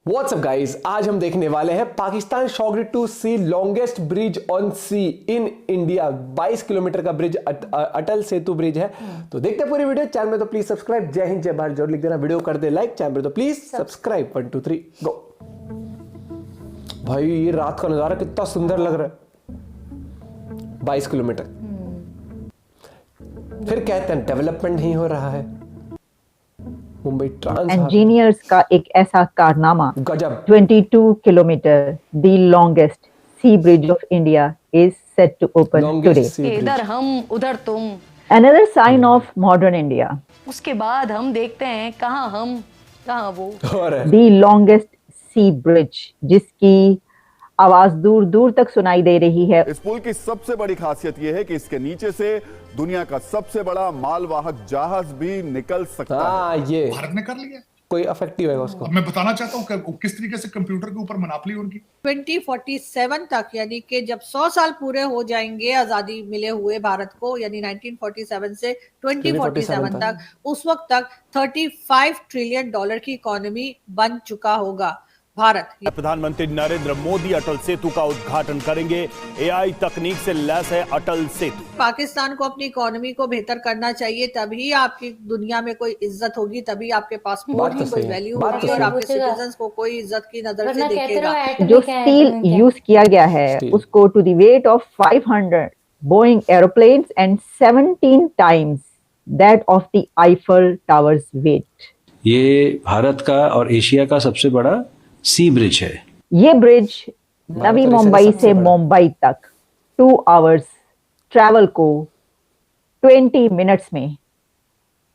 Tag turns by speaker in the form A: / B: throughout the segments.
A: WhatsApp guys, आज हम देखने वाले हैं Pakistan short to sea longest bridge on sea in India. 22 kilometre का ब्रिज अटल सेतु ब्रिज है। तो देखते हैं पूरी वीडियो। चैनल में तो प्लीज सब्सक्राइब। जय हिंद जय भारत जरूर लिख देना, वीडियो कर दे लाइक, चैनल में तो प्लीज सब्सक्राइब। 1 2 3 गो। भाई ये रात का नजारा कितना सुंदर लग रहा है। 22 किलोमीटर। फिर कहते हैं डेवलपमेंट नहीं हो रहा है। मुंबई ट्रांस
B: इंजीनियर्स का एक ऐसा कारनामा।
A: गजब।
B: 22 kilometre the longest sea bridge of India is set to open today.
C: इधर हम उधर तुम,
B: another sign of modern India.
C: उसके बाद हम देखते हैं कहाँ हम कहाँ वो।
B: द लॉन्गेस्ट सी ब्रिज, जिसकी आवाज दूर दूर तक सुनाई दे रही है।
D: इस पुल की सबसे बड़ी खासियत यह है कि इसके नीचे से दुनिया का सबसे बड़ा मालवाहक जहाज भी निकल सकता है।
A: ये
E: भारत ने कर लिया।
A: कोई अफेक्टिव है उसको।
E: मैं बताना चाहता हूँ कि किस तरीके से कंप्यूटर के ऊपर मनापली उनकी।
F: 2047 तक, यानी कि जब 100 साल पूरे हो जाएंगे आजादी मिले हुए भारत को, यानी 1947 से 2047 तक, उस वक्त तक $35 ट्रिलियन की इकोनॉमी बन चुका होगा भारत।
G: प्रधानमंत्री नरेंद्र मोदी अटल सेतु का उद्घाटन करेंगे। एआई तकनीक से लैस है अटल सेतु।
F: पाकिस्तान को अपनी इकोनॉमी को बेहतर करना चाहिए, तभी आपकी दुनिया में कोई इज्जत होगी, तभी आपके पासपोर्ट की कोई वैल्यू होगी और आपके सिटीजन्स को कोई इज्जत की नजर से देखेगा।
B: जो स्टील यूज किया गया है उसको to the weight of 500 Boeing aeroplanes and 17 times that of the Eiffel towers weight.
H: ये भारत का और एशिया का सबसे बड़ा सी ब्रिज है।
B: ये ब्रिज नवी मुंबई से मुंबई तक 2 आवर्स ट्रैवल को 20 मिनट्स में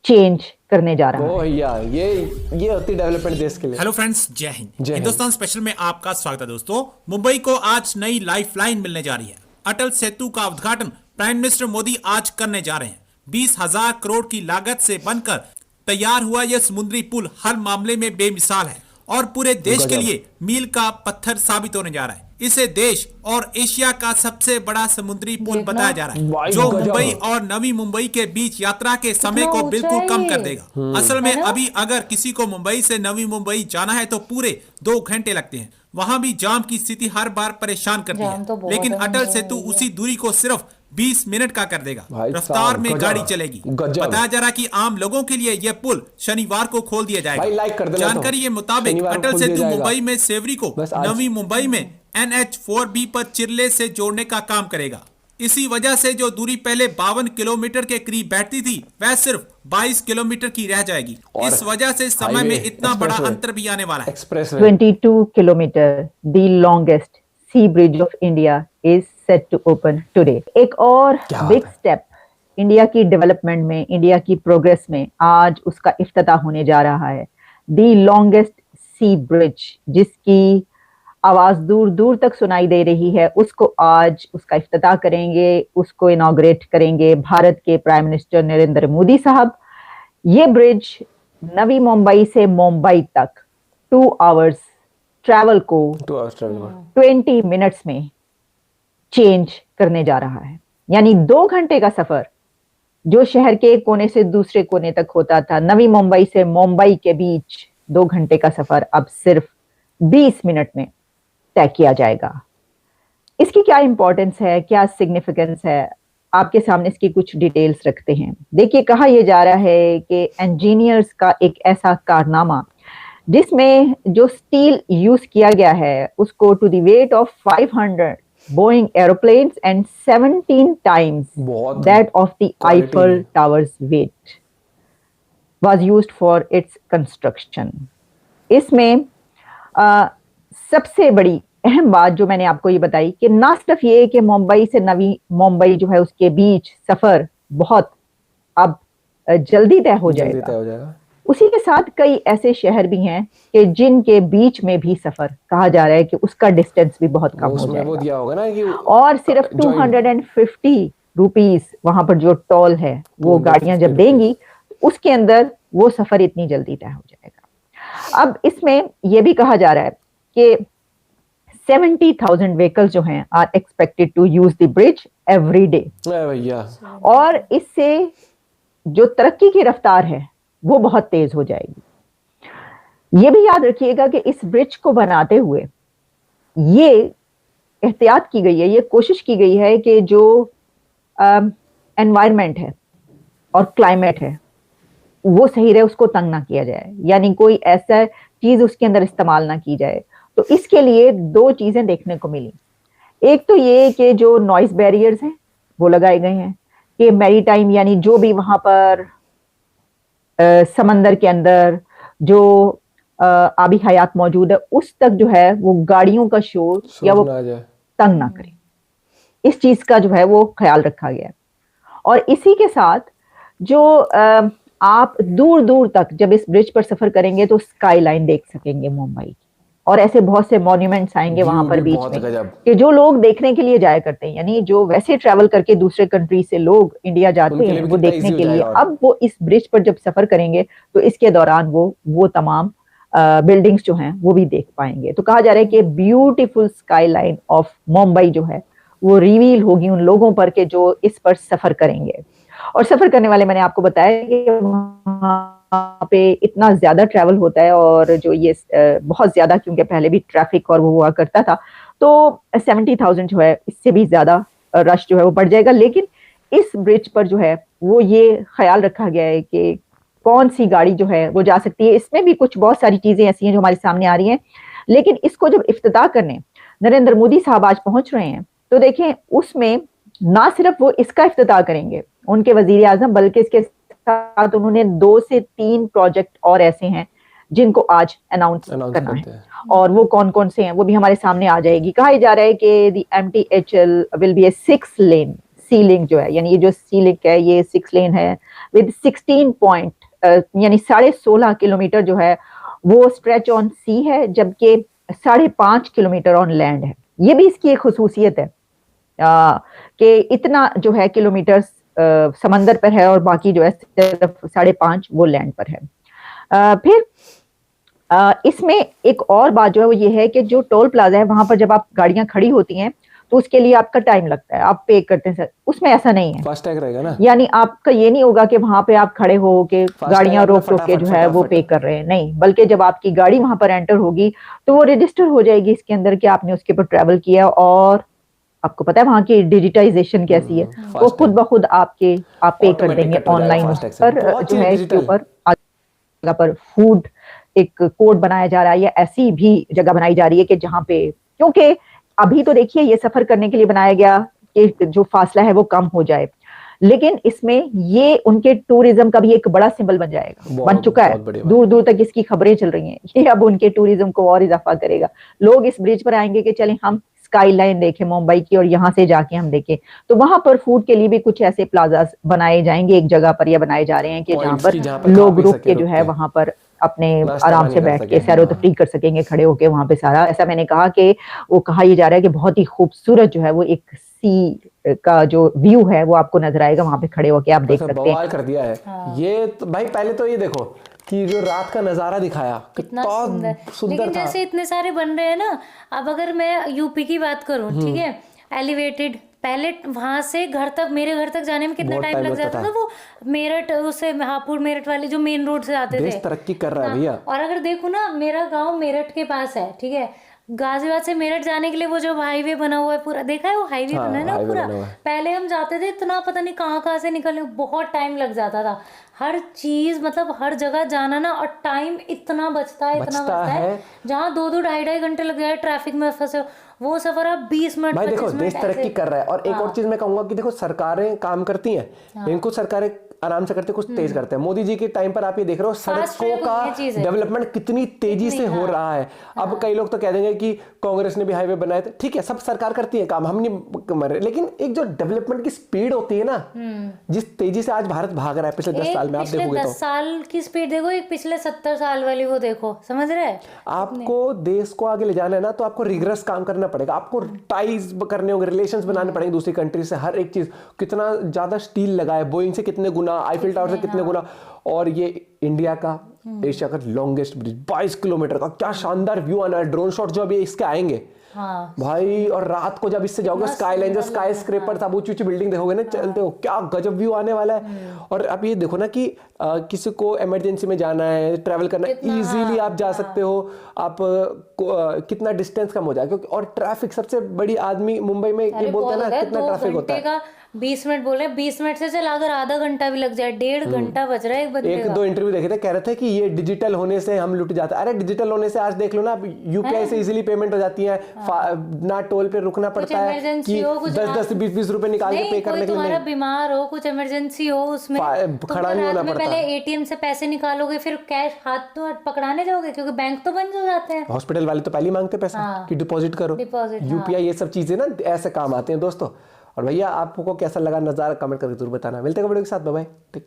B: चेंज करने जा रहा है।
A: ये होती डेवलपमेंट देश के लिए।
I: हेलो फ्रेंड्स, जय हिंद। हिंदुस्तान स्पेशल में आपका स्वागत है दोस्तों। मुंबई को आज नई लाइफलाइन मिलने जा रही है। अटल सेतु का उद्घाटन प्राइम मिनिस्टर मोदी आज करने जा रहे हैं। 20,000 करोड़ की लागत से बनकर तैयार हुआ यह समुद्री पुल हर मामले में बेमिसाल है और पूरे देश के लिए मील का पत्थर साबित होने जा रहा है। इसे देश और एशिया का सबसे बड़ा समुद्री पुल बताया जा रहा है, जो मुंबई और नवी मुंबई के बीच यात्रा के समय को बिल्कुल कम कर देगा। असल में अभी अगर किसी को मुंबई से नवी मुंबई जाना है तो पूरे 2 घंटे लगते हैं। वहां भी जाम की स्थिति हर बार परेशान करती है, लेकिन अटल सेतु उसी दूरी को सिर्फ 20 मिनट का कर देगा। रफ्तार में गाड़ी चलेगी। बताया जा रहा कि आम लोगों के लिए यह पुल शनिवार को खोल दिया जाएगा। जानकारी के मुताबिक अटल सेतु मुंबई में सेवरी को नवी मुंबई में NH4B पर चिरले से जोड़ने का काम करेगा। इसी वजह से जो दूरी पहले 52 किलोमीटर के करीब बैठती थी वह सिर्फ 22 किलोमीटर की रह जाएगी। इस वजह से समय में इतना बड़ा अंतर भी आने वाला है।
B: 22 kilometre the longest sea bridge of India is set to open today. एक और बिग स्टेप इंडिया की डेवलपमेंट में, इंडिया की प्रोग्रेस में आज उसका इफ्तिताह होने जा रहा है। द लॉन्गेस्ट सी ब्रिज, जिसकी आवाज दूर दूर तक सुनाई दे रही है, उसको आज उसका इफ्तिताह करेंगे, उसको इनॉग्रेट करेंगे भारत के प्राइम मिनिस्टर नरेंद्र मोदी साहब। ये ब्रिज नवी मुंबई से मुंबई तक 2 आवर्स ट्रैवल को 20 मिनट्स में चेंज करने जा रहा है। यानी 2 घंटे का सफर जो शहर के एक कोने से दूसरे कोने तक होता था, नवी मुंबई से मुंबई के बीच 2 घंटे का सफर अब सिर्फ 20 मिनट में तय किया जाएगा। इसकी क्या इंपॉर्टेंस है, क्या सिग्निफिकेंस है, आपके सामने इसकी कुछ डिटेल्स रखते हैं। देखिए, कहा यह जा रहा है कि इंजीनियर्स का एक ऐसा कारनामा जिसमें जो स्टील यूज किया गया है उसको to the weight of 500 Boeing aeroplanes and 17 times that of the Eiffel towers weight was used for its construction. इसमें सबसे बड़ी अहम बात जो मैंने आपको ये बताई कि ना सिर्फ ये कि मुंबई से नवी मुंबई जो है उसके बीच सफर बहुत अब जल्दी तय हो जाएगा, उसी के साथ कई ऐसे शहर भी हैं कि जिनके बीच में भी सफर कहा जा रहा है कि उसका डिस्टेंस भी बहुत कम हो जाएगा।
A: दिया होगा ना कि
B: और सिर्फ 250 रुपीस वहां पर जो टोल है वो गाड़ियां जब देंगी उसके अंदर वो सफर इतनी जल्दी तय हो जाएगा। अब इसमें यह भी कहा जा रहा है कि 70,000 व्हीकल्स जो हैं are expected to use the bridge every day. और इससे जो तरक्की की रफ्तार है वो बहुत तेज हो जाएगी। ये भी याद रखिएगा कि इस ब्रिज को बनाते हुए ये एहतियात की गई है, ये कोशिश की गई है कि जो एनवायरनमेंट है और क्लाइमेट है वो सही रहे, उसको तंग ना किया जाए, यानी कोई ऐसा चीज उसके अंदर इस्तेमाल ना की जाए। तो इसके लिए दो चीजें देखने को मिली। एक तो ये कि जो नॉइस बैरियर्स हैं वो लगाए गए हैं कि मैरीटाइम यानी जो भी वहां पर समंदर के अंदर जो आबी हयात मौजूद है उस तक जो है वो गाड़ियों का शोर या वो तंग ना करे, इस चीज का जो है वो ख्याल रखा गया है। और इसी के साथ जो आप दूर दूर तक जब इस ब्रिज पर सफर करेंगे तो स्काई लाइन देख सकेंगे मुंबई की, और ऐसे बहुत से मॉन्यूमेंट्स आएंगे वहां पर बीच में कि जो लोग देखने के लिए जाया करते हैं, यानी जो वैसे ट्रैवल करके दूसरे कंट्री से लोग इंडिया जाते हैं वो देखने के लिए, अब वो इस ब्रिज पर जब सफर करेंगे तो इसके दौरान वो तमाम बिल्डिंग्स जो हैं वो भी देख पाएंगे। तो कहा जा रहा है कि beautiful sky line of Mumbai जो है वो रिवील होगी उन लोगों पर के जो इस पर सफर करेंगे। और सफर करने वाले मैंने आपको बताया कि वहाँ पे इतना ज्यादा ट्रैवल होता है और जो ये बहुत ज्यादा, क्योंकि पहले भी ट्रैफिक और वो हुआ करता था, तो 70,000 जो है इससे भी ज्यादा रश जो है वो बढ़ जाएगा। लेकिन इस ब्रिज पर जो है वो ये ख्याल रखा गया है कि कौन सी गाड़ी जो है वो जा सकती है। इसमें भी कुछ बहुत सारी चीजें ऐसी हैं जो हमारे सामने आ रही हैं, लेकिन इसको जब इफ्तिताह करने नरेंद्र मोदी साहब आज पहुंच रहे हैं तो देखें उसमें ना सिर्फ वो इसका इफ्तिताह करेंगे उनके वजीर आजम, बल्कि इसके साथ उन्होंने 2 से 3 प्रोजेक्ट और ऐसे हैं जिनको आज अनाउंस करना है। और वो कौन कौन से हैं वो भी हमारे सामने आ जाएगी। कहा जा रहा है कि the MTHL will be a 6 lane sea link जो है, यानी ये जो सी लिंक है ये 6 लेन है विद 16 पॉइंट यानी 16.5 किलोमीटर जो है वो स्ट्रेच ऑन सी है, जबकि 5.5 किलोमीटर ऑन लैंड है। ये भी इसकी एक खुसूसियत है कि इतना जो है किलोमीटर समंदर पर है और बाकी जो है सिर्फ 5.5 वो लैंड पर है। फिर इसमें एक और बात जो है वो ये है कि जो टोल प्लाजा है वहां पर जब आप गाड़ियां खड़ी होती हैं तो उसके लिए आपका टाइम लगता है, आप पे करते हैं सर, उसमें ऐसा नहीं है,
A: फास्टैग रहेगा ना,
B: यानी आपका ये नहीं होगा कि वहां पे आप खड़े हो के गाड़ियां रोक के जो है वो पे कर रहे हैं, नहीं, बल्कि जब आपकी गाड़ी वहां पर एंटर होगी तो वो रजिस्टर हो जाएगी इसके अंदर कि आपने उसके ऊपर ट्रेवल किया। और आपको पता है वहां की डिजिटाइजेशन कैसी है, वो खुद ब खुद आप पे कर देंगे ऑनलाइन पर जो है इसके ऊपर जगह पर फूड एक कोड बनाया जा रहा है या ऐसी भी जगह बनाई जा रही है कि जहां पे, क्योंकि अभी तो देखिए ये सफर करने के लिए बनाया गया कि जो फासला है वो कम हो जाए, लेकिन इसमें ये उनके टूरिज्म का भी एक बड़ा सिंबल बन जाएगा, बन चुका है, दूर दूर तक इसकी खबरें चल रही हैं। ये अब उनके टूरिज्म को और इजाफा करेगा। लोग इस ब्रिज पर आएंगे कि चलें हम स्काई लाइन देखें मुंबई की और यहाँ से जाके हम देखें, तो वहां पर फूड के लिए भी कुछ ऐसे प्लाजास बनाए जाएंगे एक जगह पर, या बनाए जा रहे हैं कि जहाँ पर लोग रुक के जो है वहां पर अपने आराम से बैठ के सैरो तफरी कर सकेंगे खड़े होके वहां पे सारा। ऐसा मैंने कहा कि वो कहा यह जा रहा है कि बहुत ही खूबसूरत जो है वो एक सी का जो व्यू है वो आपको नजर आएगा वहां पे खड़े होके, आप देख सकते हैं।
A: कर दिया है ये तो भाई, पहले तो ये देखो कि जो रात का नजारा दिखाया कितना सुंदर
J: लेकिन
A: था।
J: जैसे इतने सारे बन रहे हैं ना, अब अगर मैं यूपी की बात करूं, ठीक है, एलिवेटेड, पहले वहां से घर तक, मेरे घर तक जाने में कितना टाइम लग जाता था, वो मेरठ उससे हापुड़ मेरठ वाले जो मेन रोड से आते थे।
A: तरक्की कर रहा है भैया।
J: और अगर देखो ना, मेरा गांव मेरठ के पास है, ठीक है, गाजियाबाद से मेरठ जाने के लिए वो जो हाईवे बना हुआ है पूरा, देखा है वो हाईवे बना है ना पूरा, पहले हम जाते थे इतना पता नहीं कहाँ से निकलने बहुत टाइम लग जाता था। हर चीज मतलब हर जगह जाना ना, और टाइम इतना बचता है जहाँ 2-2 2.5 घंटे लग जाए ट्रैफिक में फंसे, वो सफर आप 20 मिनट
A: भाई देखो देश तरक्की कर रहा है। और एक और चीज मैं कहूंगा कि देखो सरकारें काम करती हैं, लेकिन कुछ सरकारें आराम से करते, कुछ तेज करते हैं। मोदी जी के टाइम पर आप ये देख रहे हो सड़कों का डेवलपमेंट कितनी तेजी से हो रहा है। अब कई लोग तो कह देंगे कि कांग्रेस ने भी हाईवे बनाए थे, ठीक है, सब सरकार करती है काम, हम नहीं मर रहे, लेकिन एक जो डेवलपमेंट की स्पीड होती है ना, जिस तेजी से आज भारत भाग रहा है पिछले 10 साल में, आप देखोगे तो
J: 10 साल की स्पीड देखो, एक पिछले 70 साल वाली वो देखो, समझ रहे हैं।
A: आपको देश को आगे ले जाना है ना, तो आपको रिगरस काम करना पड़ेगा, आपको टाइज करने होंगे, रिलेशंस बनाने पड़ेंगे दूसरी कंट्री से। हर एक चीज, कितना ज्यादा स्टील लगा है, बोइंग से कितने गुना, आईफिल टावर से कितने गुना। और ये इंडिया का, एशिया का लॉन्गेस्ट ब्रिज 22 किलोमीटर का, क्या शानदार व्यू आना है। ड्रोन शॉट जो अभी इसके आएंगे
J: हाँ।
A: भाई और रात को जब इससे जाओगे स्काईलाइन जो स्काई स्क्रेपर था, ऊंची ऊंची बिल्डिंग देखोगे ना चलते हो, क्या गजब व्यू आने वाला है। और अब ये देखो ना कि किसी को इमरजेंसी में जाना है, ट्रैवल करना है, इजीली आप जा सकते हो। आप कितना डिस्टेंस कम हो जाए, क्योंकि और ट्रैफिक सबसे बड़ी आदमी मुंबई में ये बोलता है ना कितना ट्रैफिक होता है।
J: 20 मिनट बोल रहे हैं, 20 मिनट से चला अगर आधा घंटा भी लग जाए, 1.5 घंटा बच रहा है एक बंदे का।
A: एक दो इंटरव्यू देखे थे, कह रहे थे कि ये डिजिटल होने से हम लुट जाते हैं। अरे डिजिटल होने से आज देख लो ना, यूपीआई से इजीली पेमेंट हो जाती है, ना टोल पे रुकना पड़ता है कि 10-10 20-20 रुपए निकाल के पे करने के लिए।
J: तुम्हारा बीमार हो, कुछ इमरजेंसी हो, उसमें
A: खड़ा नहीं होना पड़ता।
J: पहले एटीएम से पैसे निकालोगे, फिर कैश हाथ तो पकड़ाने जाओगे क्योंकि बैंक तो बंद हो जाते हैं।
A: हॉस्पिटल वाले तो पहले ही मांगते पैसा कि डिपॉजिट करो। यूपीआई ये सब चीजें ना ऐसे काम आते हैं दोस्तों। और भैया आपको कैसा लगा नजारा कमेंट करके जरूर बताना। मिलते हैं वीडियो के साथ, बाय बाय, टेक केयर।